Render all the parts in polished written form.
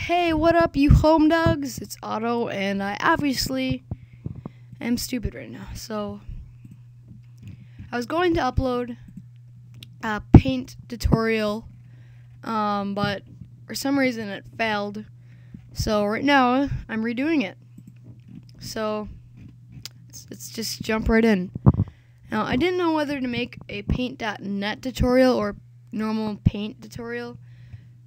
Hey, what up, you home dogs? It's Otto, and I obviously am stupid right now. So, I was going to upload a paint tutorial, but for some reason it failed. So, right now, I'm redoing it. So, let's just jump right in. Now, I didn't know whether to make a paint.net tutorial or normal paint tutorial.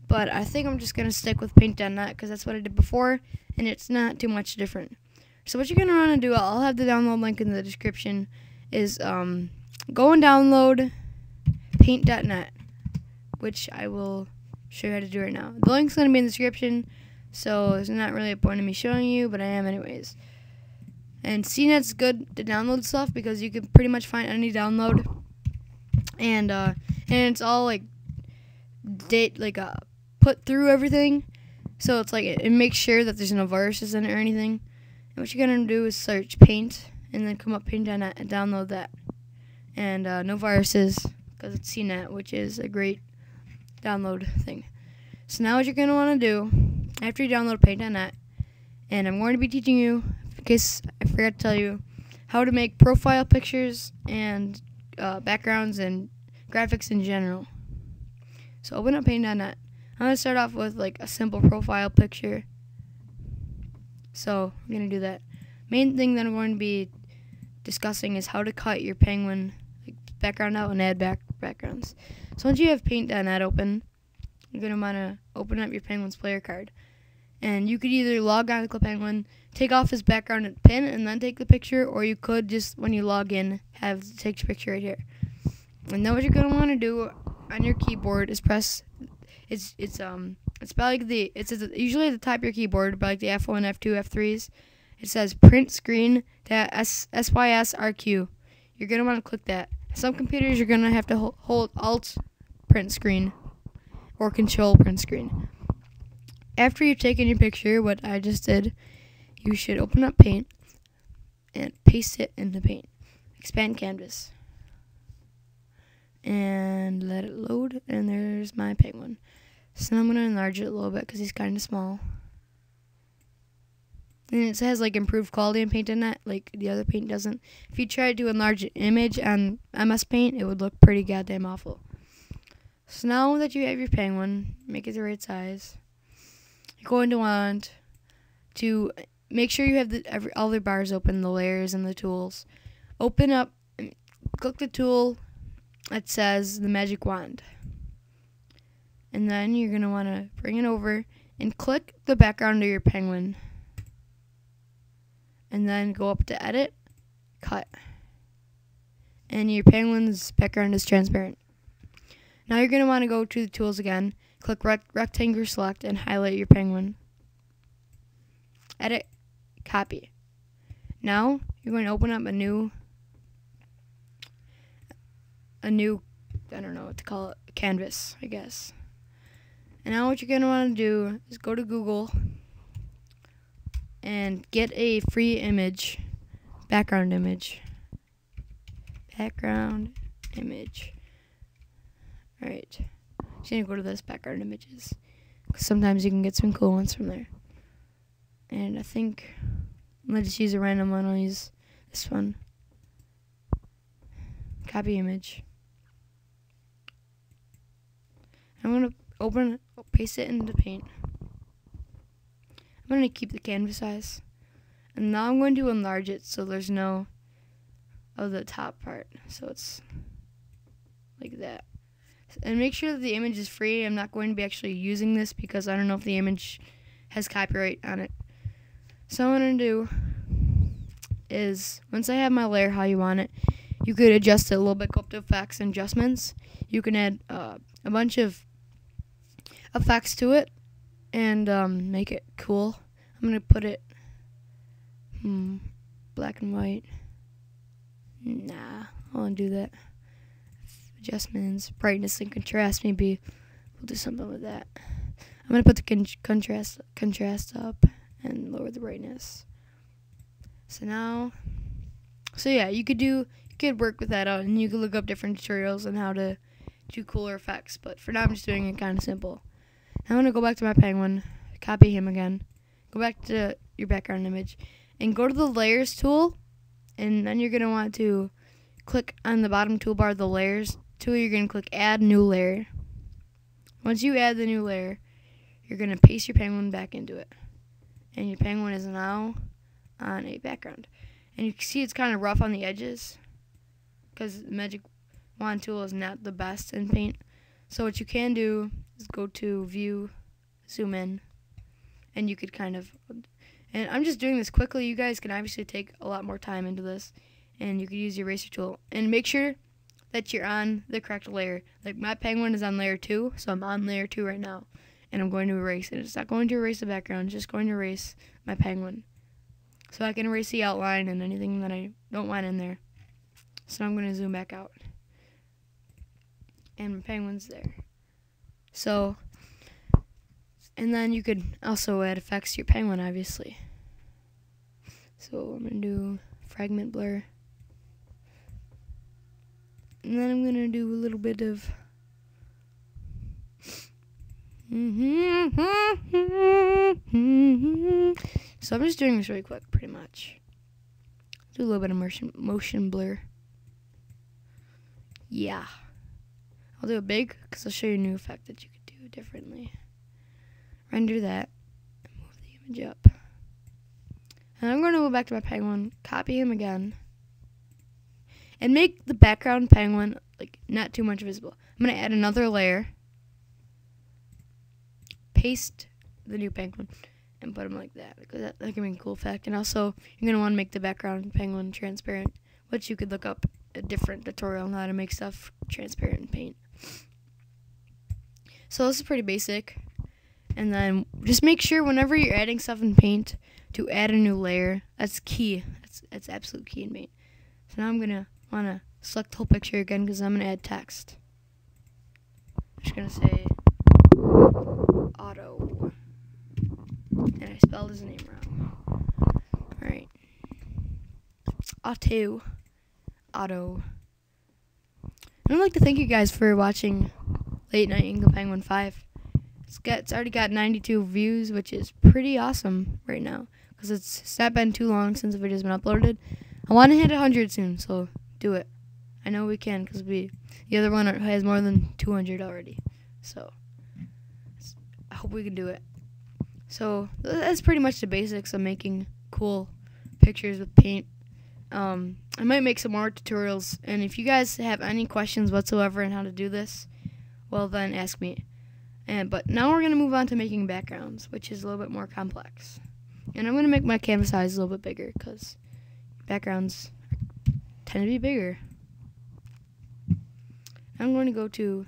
But I think I'm just going to stick with paint.net because that's what I did before, and it's not too much different. So what you're going to want to do, I'll have the download link in the description, is go and download paint.net, which I will show you how to do right now. The link's going to be in the description, so there's not really a point in me showing you, but I am anyways. And CNET's good to download stuff because you can pretty much find any download, and it's all like put through everything, so it's like it makes sure that there's no viruses in it or anything. And what you're gonna do is search paint and then come up paint.net and download that, and no viruses because it's CNET, which is a great download thing. So now what you're gonna want to do after you download paint.net, and I'm going to be teaching you, in case I forgot to tell you, how to make profile pictures and backgrounds and graphics in general. So open up paint.net. I'm going to start off with like a simple profile picture. So I'm going to do that. Main thing that I'm going to be discussing is how to cut your penguin background out and add backgrounds. So once you have paint.net open, you're going to want to open up your penguin's player card. And you could either log on to the penguin, take off his background and pin, and then take the picture, or you could just, when you log in, take your picture right here. And then what you're going to want to do on your keyboard is press, it's about like it's usually at the top of your keyboard, about like the F1, F2, F3s. It says print screen to SYSRQ. You're going to want to click that. Some computers you're going to have to hold Alt print screen or Control print screen. After you've taken your picture, what I just did, you should open up Paint and paste it into Paint. Expand canvas. And let it load, and there's my penguin. So now I'm going to enlarge it a little bit because he's kind of small. And it says like improved quality in paint.net, like the other paint doesn't. If you try to enlarge an image on MS Paint, it would look pretty goddamn awful. So now that you have your penguin, make it the right size. You're going to want to make sure you have all the bars open, the layers and the tools. Open up, click the tool that says the magic wand. And then you're going to want to bring it over and click the background of your penguin. And then go up to edit, cut. And your penguin's background is transparent. Now you're going to want to go to the tools again, click rectangular select, and highlight your penguin. Edit, copy. Now you're going to open up a new, I don't know what to call it, canvas, I guess. And now what you're going to want to do is go to Google and get a free image, background image. Alright, just going to go to this background images, because sometimes you can get some cool ones from there. And I think I'm going to just use a random one. I'll use this one. Copy image. I'm going to paste it into Paint. I'm going to keep the canvas size. And now I'm going to enlarge it so there's no of the top part. So it's like that. And make sure that the image is free. I'm not going to be actually using this because I don't know if the image has copyright on it. So what I'm going to do is, once I have my layer how you want it, you could adjust it a little bit, go up to effects and adjustments. You can add a bunch of effects to it and make it cool. I'm going to put it black and white. Nah, I won't do that. Adjustments, brightness and contrast, maybe we'll do something with that. I'm going to put the contrast up and lower the brightness. So yeah, you could work with that out, and you could look up different tutorials on how to do cooler effects, but for now I'm just doing it kind of simple. I'm going to go back to my penguin, copy him again, go back to your background image, and go to the layers tool, and then you're going to want to click on the bottom toolbar, the layers tool. You're going to click add new layer. Once you add the new layer, you're going to paste your penguin back into it, and your penguin is now on a background. And you can see it's kind of rough on the edges because the magic wand tool is not the best in Paint. So what you can do is go to view, zoom in, and you could kind of, and I'm just doing this quickly. You guys can obviously take a lot more time into this, and you could use your eraser tool and make sure that you're on the correct layer. Like my penguin is on layer 2, so I'm on layer 2 right now, and I'm going to erase it. It's not going to erase the background, it's just going to erase my penguin. So I can erase the outline and anything that I don't want in there. So I'm going to zoom back out. And my penguin's there. So, and then you could also add effects to your penguin, obviously. So I'm going to do fragment blur. And then I'm going to do a little bit of so I'm just doing this really quick, pretty much. Do a little bit of motion blur. Yeah. I'll do it big because I'll show you a new effect that you could do differently. Render that and move the image up. And I'm going to go back to my penguin, copy him again, and make the background penguin like not too much visible. I'm going to add another layer, paste the new penguin, and put him like that. That can be a cool effect. And also, you're going to want to make the background penguin transparent, which you could look up a different tutorial on how to make stuff transparent in Paint. So this is pretty basic. And then just make sure whenever you're adding stuff in Paint to add a new layer. That's key. That's absolute key in Paint. So now I'm going to want to select the whole picture again because I'm going to add text. I'm just going to say auto. And I spelled his name wrong. Alright. Auto. I'd like to thank you guys for watching Late Night Ingo Penguin 5. It's already got 92 views, which is pretty awesome right now. Because it's not been too long since the video's been uploaded. I want to hit 100 soon, so do it. I know we can because the other one has more than 200 already. So I hope we can do it. So that's pretty much the basics of making cool pictures with Paint. I might make some more tutorials, and if you guys have any questions whatsoever on how to do this, well then ask me. But now we're going to move on to making backgrounds, which is a little bit more complex. And I'm going to make my canvas size a little bit bigger because backgrounds tend to be bigger. I'm going to go to,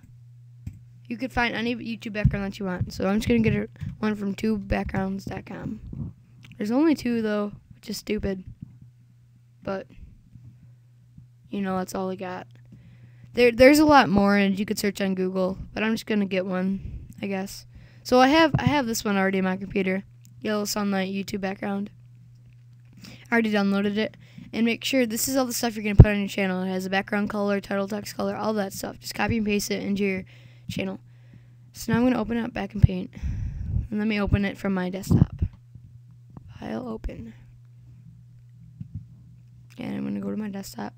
you could find any YouTube background that you want. So I'm just going to get one from tubebackgrounds.com. There's only 2 though, which is stupid. But, you know, that's all I got. There's a lot more, and you could search on Google, but I'm just going to get one, I guess. So I have this one already on my computer, Yellow Sunlight YouTube background. I already downloaded it. And make sure this is all the stuff you're going to put on your channel. It has a background color, title text color, all that stuff. Just copy and paste it into your channel. So now I'm going to open it up back in Paint. And let me open it from my desktop. File open. And I'm going to go to my desktop.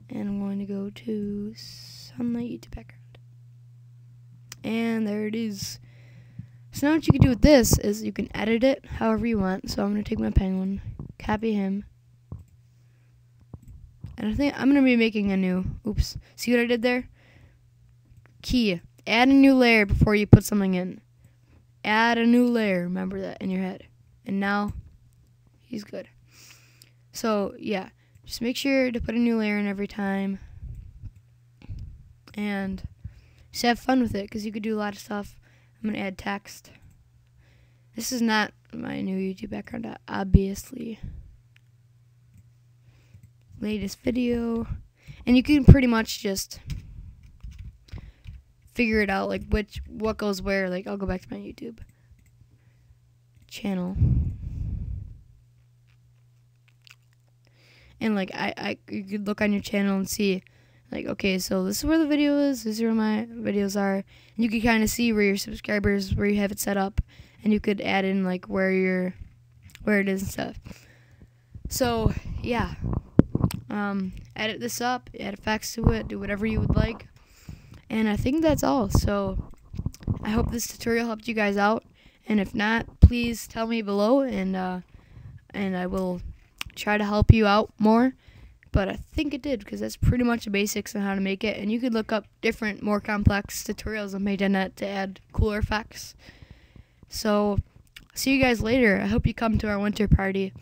And I'm going to go to Sunlight YouTube background. And there it is. So now what you can do with this is you can edit it however you want. So I'm going to take my penguin, copy him. And I think I'm going to be making a new, oops, see what I did there? Key, add a new layer before you put something in. Add a new layer, remember that in your head. And now, he's good. So, yeah, just make sure to put a new layer in every time. And just have fun with it, because you could do a lot of stuff. I'm going to add text. This is not my new YouTube background, obviously. Latest video. And you can pretty much just figure it out, like what goes where. Like, I'll go back to my YouTube channel. And like you could look on your channel and see like, okay, so this is where the video is, this is where my videos are, and you can kind of see where your subscribers, where you have it set up, and you could add in like where it is and stuff. So yeah, edit this up, add effects to it, do whatever you would like, and I think that's all. So I hope this tutorial helped you guys out, and if not, please tell me below, and I will try to help you out more. But I think it did, because that's pretty much the basics on how to make it. And you could look up different, more complex tutorials on my internet to add cooler effects. So, see you guys later. I hope you come to our winter party.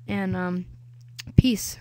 And, peace.